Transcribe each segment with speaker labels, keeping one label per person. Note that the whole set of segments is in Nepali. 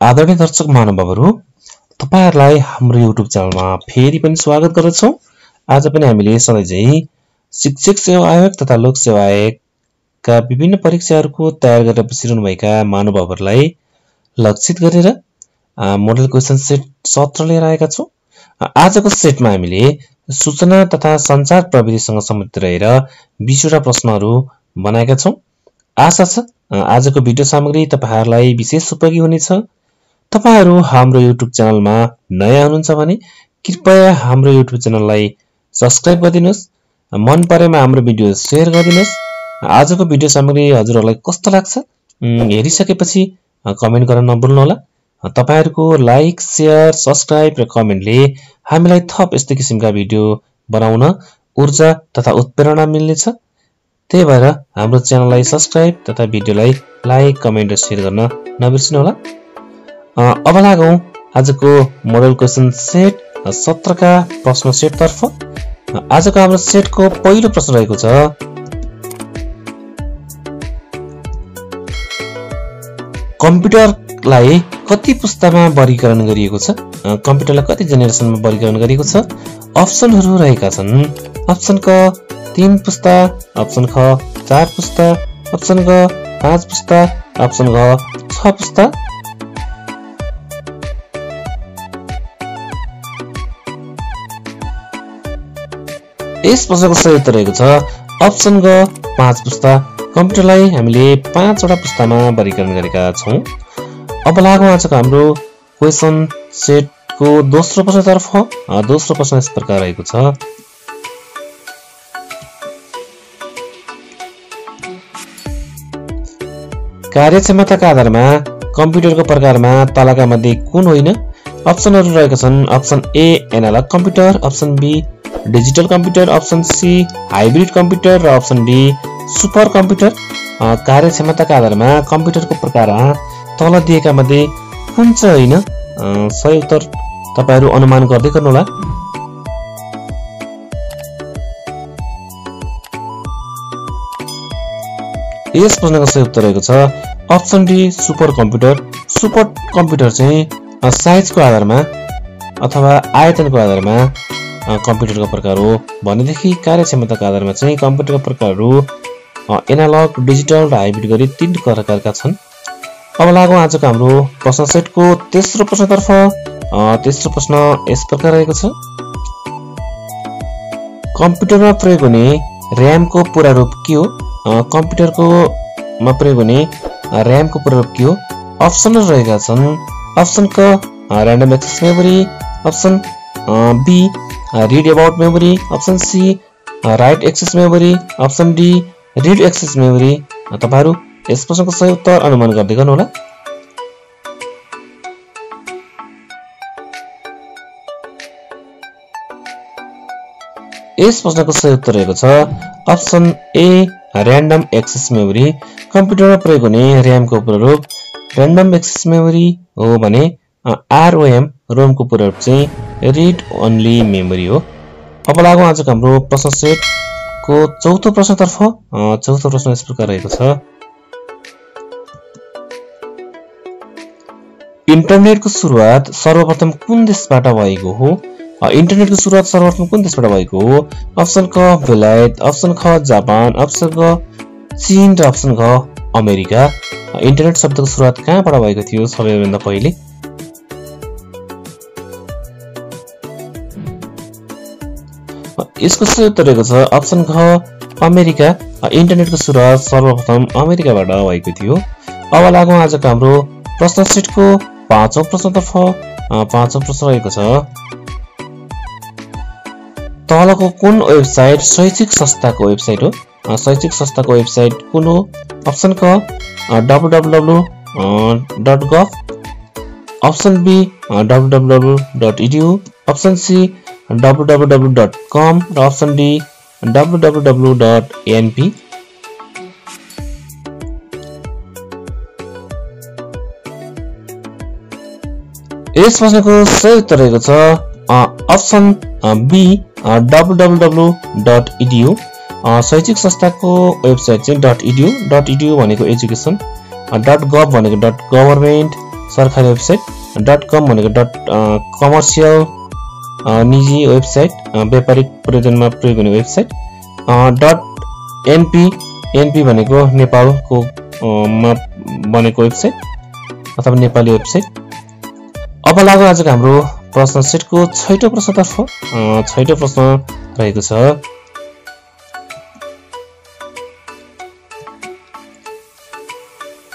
Speaker 1: आदरणीय दर्शक महानुभावहरु, तपाईहरुलाई हाम्रो YouTube च्यानलमा फेरि पनि स्वागत गर्दछौं। आज पनि हामीले सधैँझै शिक्षक सेवा आयोग तथा लोक सेवा आयोगका विभिन्न परीक्षाहरुको तयार गरेर बसिरहनु भएका महानुभावहरुलाई लक्षित गरेर मोडल क्वेशन सेट 17 लिएर आएका छौं। आजको सेटमा हामीले सूचना तथा सञ्चार प्रविधिसँग सम्बन्धित रहेर 20 वटा प्रश्नहरु बनाएका छौं। आशा छ आजको भिडियो सामग्री तपाईहरुलाई विशेष उपयोगी हुनेछ। तपाईहरु हाम्रो YouTube च्यानलमा नयाँ हुनुहुन्छ भने कृपया हाम्रो YouTube च्यानललाई सब्स्क्राइब गरिदिनुस्। मन परेमा हाम्रो भिडियो शेयर गरिदिनुस्। आजको भिडियो सामग्री हजुरहरुलाई कस्तो लाग्छ हेरिसकेपछि कमेन्ट गर्न नभुल्नु होला। तपाईहरुको लाइक, शेयर, सब्स्क्राइब र कमेन्टले हामीलाई थप यस्तै किसिमका भिडियो बनाउन ऊर्जा तथा उत्प्रेरणा मिल्नेछ। त्यही भएर हाम्रो च्यानललाई सब्स्क्राइब तथा भिडियोलाई लाइक, कमेन्ट र शेयर गर्न नबिर्सनु होला। अब लागौं आजको मोडल क्वेशन सेट 17 का प्रश्न सेट तर्फ। आजको हाम्रो सेटको पहिलो प्रश्न रहेको छ, कम्प्युटरलाई कति पुस्तामा वर्गीकरण गरिएको छ? कम्प्युटरलाई कति जेनेरेसनमा वर्गीकरण गरिएको छ? अप्सनहरु रहेका छन्। अप्सन क 3 पुस्ता, अप्सन ख 4 पुस्ता, अप्सन ग 5 पुस्ता, अप्सन घ 6 पुस्ता। यस प्रश्नको सही उत्तर रहेको छ अप्सन ग 5 पुस्ता। कम्प्युटरलाई हामीले 5 वटा पुस्तामा वर्गीकरण गरेका छौं। अब लागौं आजको हाम्रो क्वेशन सेटको दोस्रो प्रश्नतर्फ। दोस्रो प्रश्न यस प्रकार रहेको छ, कार्यक्षमताका आधारमा कम्प्युटरको प्रकारमा तलका मध्ये कुन होइन? अप्सनहरु रहेका छन्। Option A analog computer, option B digital computer, option C hybrid computer र अप्सन डी सुपर कम्प्युटर। कार्यक्षमताका आधारमा कम्प्युटरको प्रकारमा तल दिएका मध्ये कुन चाहिँ होइन? सही उत्तर तपाईहरु अनुमान गर्दै गर्नु होला। यस प्रश्नको सही उत्तर रहेको छ option D super computer. Super computer चाहिँ साइजको आधारमा अथवा आयतनको आधारमा कम्प्युटरको प्रकार हो भनेदेखि कार्यक्षमताको आधारमा चाहिँ कम्प्युटरको प्रकारहरू एनालग, डिजिटल र हाइब्रिड गरी 3 प्रकारका छन्। अब लागौं आजको हाम्रो प्रश्न सेटको तेस्रो प्रश्नतर्फ। तेस्रो प्रश्न यस प्रकार रहेको छ, कम्प्युटरमा प्रयोग हुने र्यामको पूरा रूप के हो? कम्प्युटरको मा प्रयोग हुने र्यामको पूरा रूप के हो? अप्सनहरु रहेका छन्। अप्सन क random access memory, option B read about memory, option C write access memory, option D read access memory. तपाईहरु यस प्रश्नको सही उत्तर अनुमान गर्दै गर्नु होला। यस प्रश्नको सही उत्तर रहेको छ option A random access memory. कम्प्युटरमा प्रयोग हुने र्यामको पूरा रूप र्यान्डम एक्सेस मेमोरी हो भने आरओएम रोमको पूरा रूप चाहिँ रीड ओन्ली मेमोरी हो। अब लागौं आजको हाम्रो प्रश्न सेटको चौथो प्रश्नतर्फ। चौथो प्रश्न यस प्रकार रहेको छ, इन्टरनेटको सुरुवात सर्वप्रथम कुन देशबाट भएको हो? इन्टरनेटको सुरुवात सर्वप्रथम कुन देशबाट भएको हो? अप्सन क बेलायत, अप्सन ख जापान, अप्सन ग चीन र अप्सन घ अमेरिका। इन्टरनेट शब्दको सुरुवात कहाँबाट भएको थियो सबैभन्दा पहिले? यसको सही उत्तर रहेको छ अप्सन घ अमेरिका। इन्टरनेटको सुरुवात सर्वप्रथम अमेरिकाबाट भएको थियो। अब लागौं आजको हाम्रो प्रश्न सेटको पाँचौं प्रश्नतर्फ। पाँचौं प्रश्न रहेको छ, तलको कुन वेबसाइट शैक्षिक संस्थाको वेबसाइट हो? शैक्षिक संस्थाको वेबसाइट कुन हो? अप्सन क www.gov, option be www.edu, option C www.com र अप्सन डी www.anp। यस प्रश्नको सही उत्तर रहेको छ अप्सन बी www.edu। शैक्षिक संस्थाको वेबसाइट चाहिँ .edu भनेको एजुकेसन, .gov भनेको .गभर्नमेन्ट, सरकारी वेबसाइट, .com भनेको कमर्सियल निजी वेबसाइट, व्यापारिक प्रयोजनमा प्रयोग हुने वेबसाइट, .np भनेको नेपालको मा बनेको वेबसाइट अथवा नेपाली वेबसाइट। अब लागौँ आजको हाम्रो प्रश्न सेटको 6औं प्रश्नतर्फ। 6औं प्रश्न रहेको छ,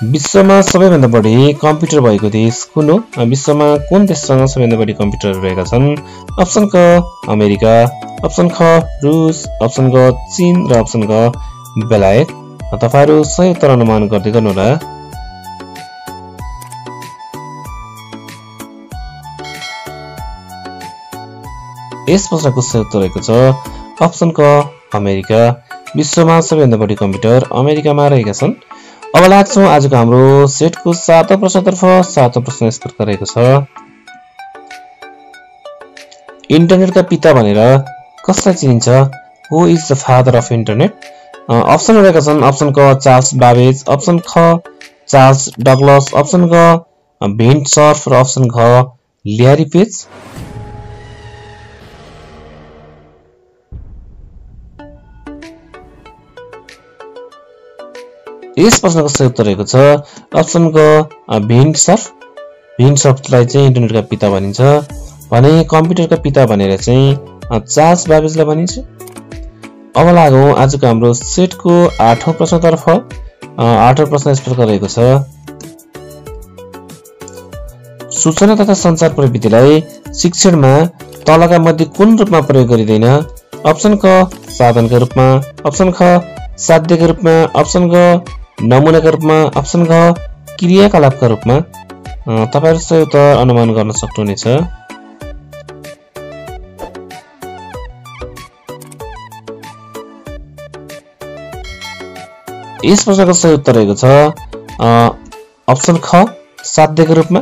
Speaker 1: विश्वमा सबैभन्दा बढी कम्प्युटर भएको देश कुन हो? विश्वमा कुन देशसँग सबैभन्दा बढी कम्प्युटरहरू रहेका छन्? अप्सन क अमेरिका, अप्सन ख रुस, अप्सन ग चीन र अप्सन ग बेलायत। तपाईहरु सही उत्तर अनुमान गर्दै गर्नुहोला। यस प्रश्नको सही उत्तर रहेको छ अप्सन क अमेरिका। विश्वमा सबैभन्दा बढी कम्प्युटर अमेरिकामा रहेका छन्। अब लाग्छौं आजको हाम्रो सेटको 7औं प्रश्नतर्फ। 7औं प्रश्न यस प्रकार रहेको छ, इन्टरनेटका पिता भनेर कसलाई चिनिन्छ? Who is the father of internet? Option रहेका छन् अप्सन क चार्ल्स बाबेज, अप्सन ख चार्ल्स डगलस, अप्सन ग भेन्ट सर्फ र अप्सन घ ल्यारी पेज। यस प्रश्नको सही उत्तर रहेको छ अप्सन ग भेन्ट सर्फ। भेन्ट सर्फलाई चाहिँ इन्टरनेटका पिता भनिन्छ भने कम्प्युटरका पिता भनेर चाहिँ चार्ल्स बाबेजलाई भनिन्छ। अब लागौं आजको हाम्रो सेटको 8औं प्रश्नतर्फ। 8औं प्रश्न यस प्रकार रहेको छ, सूचना तथा सञ्चार प्रविधिलाई शिक्षणमा तलका मध्ये कुन रूपमा प्रयोग गरिँदैन? अप्सन क साधनका रूपमा, अप्सन ख साध्यका रूपमा, अप्सन ग नमुनाका रूपमा, अप्सन घ क्रियाकलापका रूपमा। तपाईहरु सही उत्तर अनुमान गर्न सक्नुहुनेछ। यस प्रश्नको सही उत्तर रहेको छ अप्सन ख साध्यका रूपमा।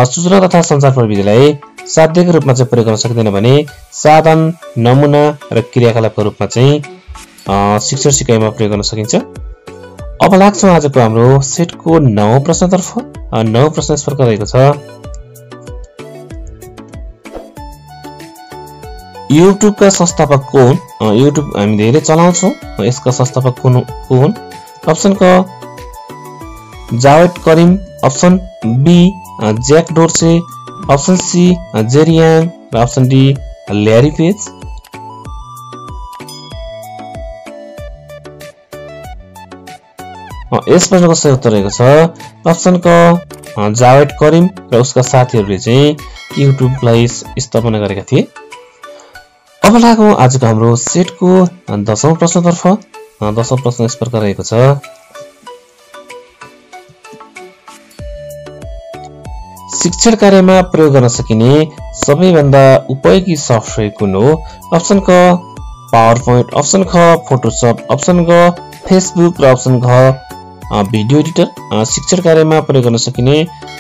Speaker 1: सूचना तथा सञ्चार प्रविधिलाई साध्यका रूपमा चाहिँ प्रयोग गर्न सकिँदैन भने साधन, नमुना र क्रियाकलापका रूपमा चाहिँ शिक्षण सिकाइमा प्रयोग गर्न सकिन्छ। अब लाग्छौं आजको हाम्रो सेटको 9औं प्रश्नतर्फ। 9औं प्रश्न यस प्रकार रहेको छ, युट्युबका संस्थापक को हुन्? युट्युब हामी धेरै चलाउँछौं, यसका संस्थापक को हुन्? अप्सन क Jawed Karim, option B Jack Dorsey, option C Jerry Yang र अप्सन डी ल्यारी पेज। यस प्रश्नको सही उत्तर रहेको छ अप्सन क जावेद करिम र उसका साथीहरूले चाहिँ युट्युबलाई स्थापना गरेका थिए। अब लागौं आजको हाम्रो सेटको 10औं प्रश्नतर्फ। 10औं प्रश्न यस प्रकार रहेको छ, शिक्षण कार्यमा प्रयोग गर्न सकिने सबैभन्दा उपयोगी सफ्टवेयर कुन हो? अप्सन क पावर पोइन्ट, अप्सन ख फोटोशप, अप्सन ग फेसबुक र अप्सन घ भिडियो एडिटर। शिक्षण कार्यमा प्रयोग गर्न सकिने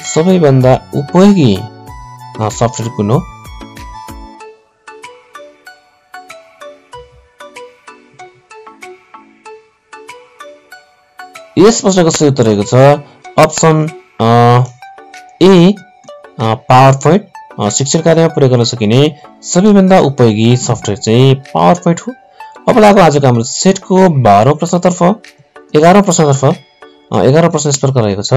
Speaker 1: सबैभन्दा उपयोगी सफ्टवेयर कुन हो? यस प्रश्नको सही उत्तर रहेको छ अप्सन ए पावर पोइन्ट। शिक्षण कार्यमा प्रयोग गर्न सकिने सबैभन्दा उपयोगी सफ्टवेयर चाहिँ पावर पोइन्ट हो। अब लागौं आजको हाम्रो सेटको 12औं प्रश्नतर्फ। 11औं प्रश्नतर्फ। 11औं प्रश्न यस प्रकार रहेको छ,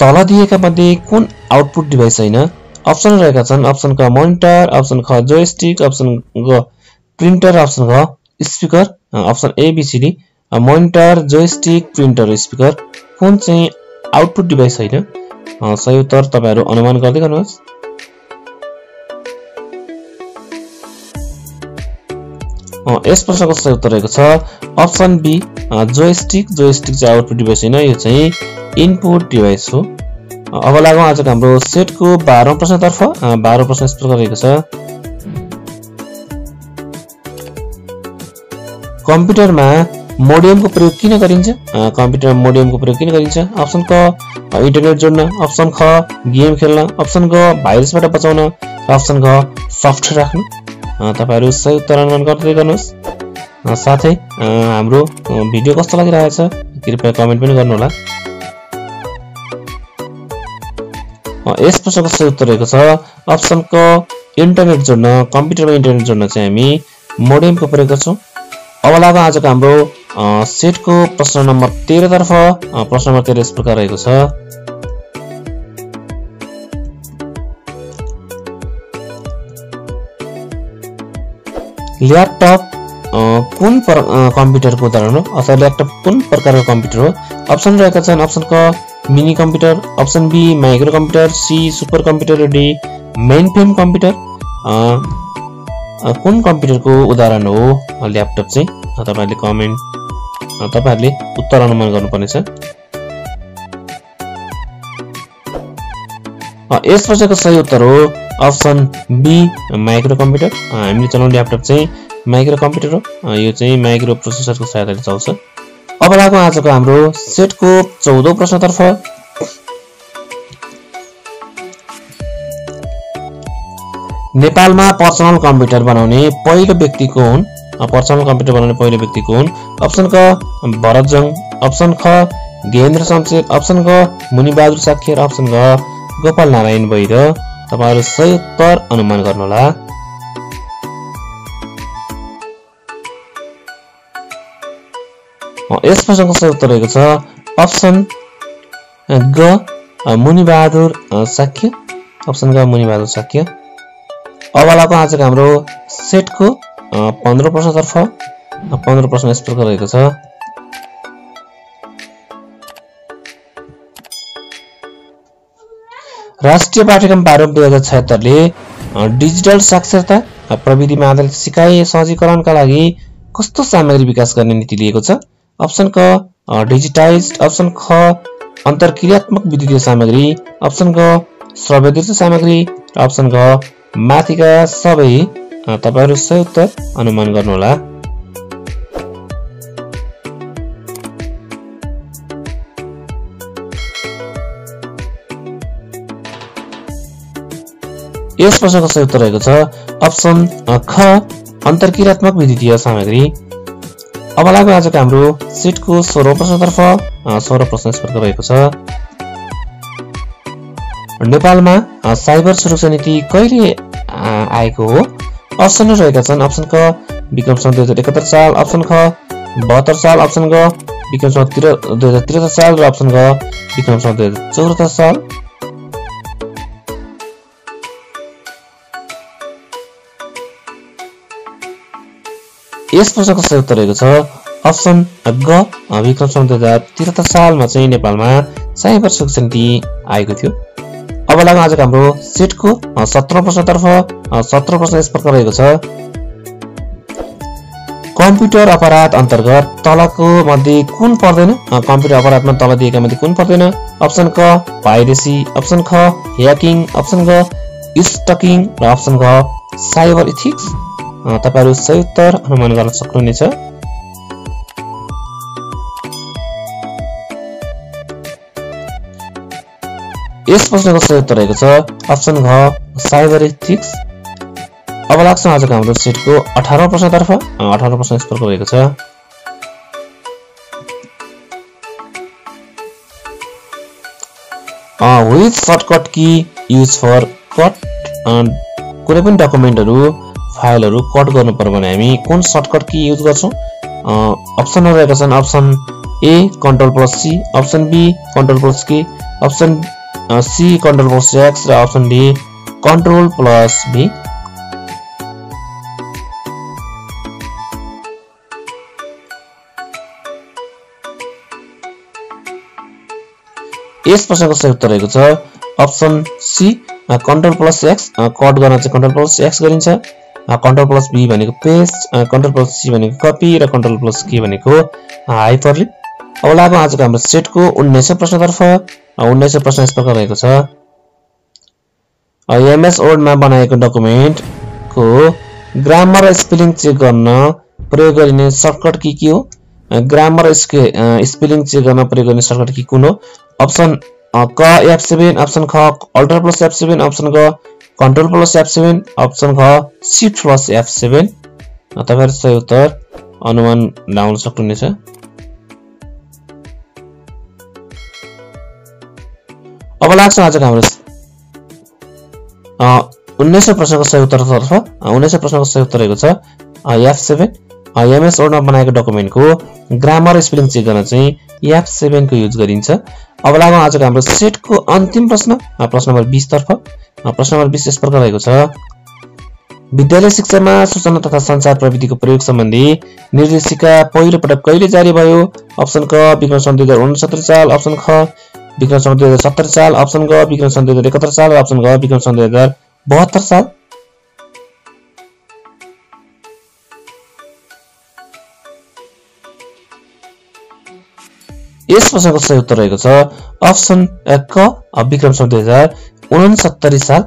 Speaker 1: तल दिएका मध्ये कुन आउटपुट डिभाइस छैन? अप्सन रहेका छन् अप्सन क मोनिटर, अप्सन ख जोयस्टिक, अप्सन ग प्रिन्टर, अप्सन घ speaker. Option A B C D monitor, joystick, printer र स्पिकर कुन चाहिँ आउटपुट डिभाइस छैन? सही उत्तर तपाईहरु अनुमान गर्दै गर्नुहोस्। यस प्रश्नको सही उत्तर रहेको छ अप्सन बी जोयस्टिक। जोयस्टिक चाहिँ आउटपुट डिभाइस हैन, यो चाहिँ इनपुट डिभाइस हो। अब लागौं आजको हाम्रो सेटको 12औं प्रश्नतर्फ। 12औं प्रश्न यस प्रकार रहेको छ, कम्प्युटरमा मोडेमको प्रयोग किन गरिन्छ? कम्प्युटरमा मोडेमको प्रयोग किन गरिन्छ? अप्सन क इन्टरनेट जोड्न, अप्सन ख गेम खेल्न, अप्सन ग भाइरसबाट बचाउन, अप्सन घ सफ्टवेयर राख्न। तपाईहरु सही उत्तर अनुमान गर्दै गर्नुहोस्। साथै हाम्रो भिडियो कस्तो लागिरहेछ कृपया कमेन्ट पनि गर्नु होला। यस प्रश्नको सही उत्तर रहेको छ अप्सन क इन्टरनेट जोड्न कम्प्युटरमा इन्टरनेट जोड्न चाहिँ हामी मोडेमको प्रयोग गर्छौं। अब लागौं आजको हाम्रो सेटको प्रश्न नम्बर 13 तर्फ। प्रश्न नम्बर 13 यस प्रकार रहेको छ ल्यापटप कुन कम्प्युटरको उदाहरण हो अथवा ल्यापटप कुन प्रकारको कम्प्युटर हो? अप्सन रहेका छन् अप्सन क mini computer, option B micro computer, C super computer, D mainframe computer. कुन कम्प्युटरको उदाहरण हो ल्यापटप चाहिँ? तपाईहरुले कमेन्ट तपाईहरुले उत्तर अनुमान गर्नुपर्नेछ। यस प्रश्नको सही उत्तर हो अप्सन बी माइक्रो कम्प्युटर। हामीले चलाउने ल्यापटप चाहिँ माइक्रो कम्प्युटर हो। यो चाहिँ माइक्रो प्रोसेसरको सहायताले चल्छ। अब लागौं आजको हाम्रो सेटको 14औं प्रश्नतर्फ। नेपालमा पर्सनल कम्प्युटर बनाउने पहिलो व्यक्ति को हुन्? पर्सनल कम्प्युटर बनाउने पहिलो व्यक्ति को हुन्? अप्सन क भरतजङ, अप्सन ख गेहेन्द्र शमशेर, अप्सन ग मुनिबहादुर साक्य र अप्सन ग गोपाल नारायण वैद। तपाईहरु सही उत्तर अनुमान गर्नुहोला। यस प्रश्नको सही उत्तर रहेको छ अप्सन ग मुनिबहादुर साक्य। अप्सन ग मुनिबहादुर साक्य। अब लागौं आजको हाम्रो सेटको 15 प्रश्नतर्फ। 15 प्रश्न यस प्रकार रहेको छ राष्ट्रिय पाठ्यक्रम प्रारूप 2076 ले डिजिटल साक्षरता प्रविधिमा आधारित सिकाइ सहजीकरणका लागि कस्तो सामग्री विकास गर्ने नीति लिएको छ? अप्सन क डिजिटाइज्ड, अप्सन ख अन्तरक्रियात्मक विद्युतीय सामग्री, अप्सन ग श्रव्यदृश्य सामग्री र अप्सन ग माथिका सबै। तपाईहरु सही उत्तर अनुमान गर्नुहोला। यस प्रश्नको सही उत्तर रहेको छ अप्सन ख अन्तरक्रियात्मक विद्युतीय सामग्री। अब लागौं आजको हाम्रो सेटको 16औं प्रश्नतर्फ। 16औं प्रश्न यस प्रकार रहेको छ नेपालमा साइबर सुरक्षा नीति कहिले आएको हो? अप्सन रहेका छन् अप्सन क विक्रम सम्वत 2071 साल, अप्सन ख 72 साल, अप्सन ग विक्रम सम्वत 2073 साल र अप्सन ग विक्रम सम्वत 2074 साल। यस प्रश्नको सही उत्तर रहेको छ अप्सन ग विक्रम सम्वत 2073 सालमा चाहिँ नेपालमा साइबर सुरक्षा नीति आएको थियो। अब लागौं आजको हाम्रो सेटको 17औं प्रश्नतर्फ। 17औं प्रश्न यस प्रकार रहेको छ कम्प्युटर अपराध अन्तर्गत तलको मध्ये कुन पर्दैन? कम्प्युटर अपराधमा तल दिएका मध्ये कुन पर्दैन? अप्सन क पाइरेसी, अप्सन ख ह्याकिङ, अप्सन ग स्टकिङ र अप्सन ग साइबर इथिक्स। तपाईहरु सही उत्तर अनुमान गर्न सक्नुहुनेछ। यस प्रश्नको सही उत्तर रहेको छ अप्सन घ साइबर इथिक्स। अब लाग्छौं आजको हाम्रो सेटको 18औं प्रश्नतर्फ। 18औं प्रश्न यस प्रकार रहेको छ which shortcut key use for cut कुनै पनि डकुमेन्टहरु फाइलहरु कट गर्नु पर्यो भने हामी कुन सर्टकट की युज गर्छौं? अप्सनहरु रहेका छन् option A Ctrl+C, option B Ctrl+K, option C Ctrl+X र अप्सन डी Ctrl+V। यस प्रश्नको सही उत्तर रहेको छ अप्सन सी Ctrl+X। कट गर्न चाहिँ Ctrl+X गरिन्छ, Ctrl+V भनेको पेस्ट, Ctrl+C भनेको कपी र Ctrl+K भनेको हाइपरलिंक। अब लागौं आजको हाम्रो सेटको 19औं प्रश्नतर्फ। 19औं प्रश्न यस प्रकार रहेको छ एमएस वर्डमा बनाएको डकुमेन्टको ग्रामर र स्पेलिङ चेक गर्न प्रयोग गरिने सर्टकट की के हो? ग्रामर र स्पेलिङ चेक गर्न प्रयोग गरिने सर्टकट की कुन हो? अप्सन क F7, अप्सन ख Alt+F7, अप्सन ग Ctrl+F7, अप्सन ख Shift+F7। तपाईहरु सही उत्तर अनुमान लगाउन सक्नुहुनेछ। अब लाग्छ आजको हाम्रो 1900 प्रश्नको सही उत्तरतर्फ 1900 प्रश्नको सही उत्तर रहेको छ F7 MS वर्डमा बनाएको डकुमेन्टको ग्रामर र स्पेलिङ चेक गर्न चाहिँ F7 को युज गरिन्छ। अब लागौं आजको हाम्रो सेटको अन्तिम प्रश्न प्रश्न नम्बर 20 तर्फ। प्रश्न नम्बर 20 यस प्रकार रहेको छ विद्यालय शिक्षामा सूचना तथा सञ्चार प्रविधिको प्रयोग सम्बन्धी निर्देशिका पहिलो पटक कहिले जारी भयो? अप्सन क विक्रम सन् 2069 साल, अप्सन ख विक्रम सन् 2070 साल, अप्सन ग विक्रम सन् 2071 साल, अप्सन ग विक्रम सन् 2072 साल। यस प्रश्नको सही उत्तर रहेको छ अप्सन क विक्रम सन् 2069 साल।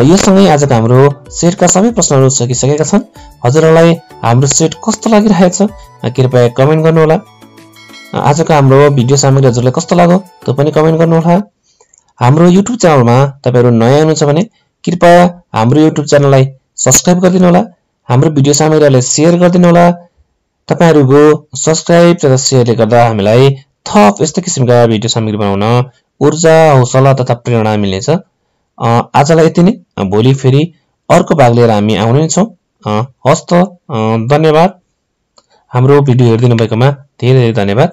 Speaker 1: यो सँगै आजको हाम्रो सेटका सबै प्रश्नहरू सकिसकेका छन्। हजुरहरूलाई हाम्रो सेट कस्तो लागिरहेको छ कृपया कमेन्ट गर्नुहोला। आजको हाम्रो भिडियो सामग्री हजुरलाई कस्तो लाग्यो त्यो पनि कमेन्ट गर्नुहोला। हाम्रो युट्युब च्यानलमा तपाईहरु नयाँ हुनुहुन्छ भने कृपया हाम्रो युट्युब च्यानललाई सब्स्क्राइब गरिदिनु होला। हाम्रो भिडियो सामग्रीलाई शेयर गरिदिनु होला। तपाईहरुको सब्स्क्राइब तथा शेयरले गर्दा हामीलाई थप यस्तै किसिमका भिडियो सामग्री बनाउन ऊर्जा, हौसला तथा प्रेरणा मिल्नेछ। आजलाई यति नै। भोलि फेरि अर्को भाग लिएर हामी आउने नै छौं। हस्त धन्यवाद। हाम्रो भिडियो हेर्दिनु भएकोमा धेरै धेरै धन्यवाद।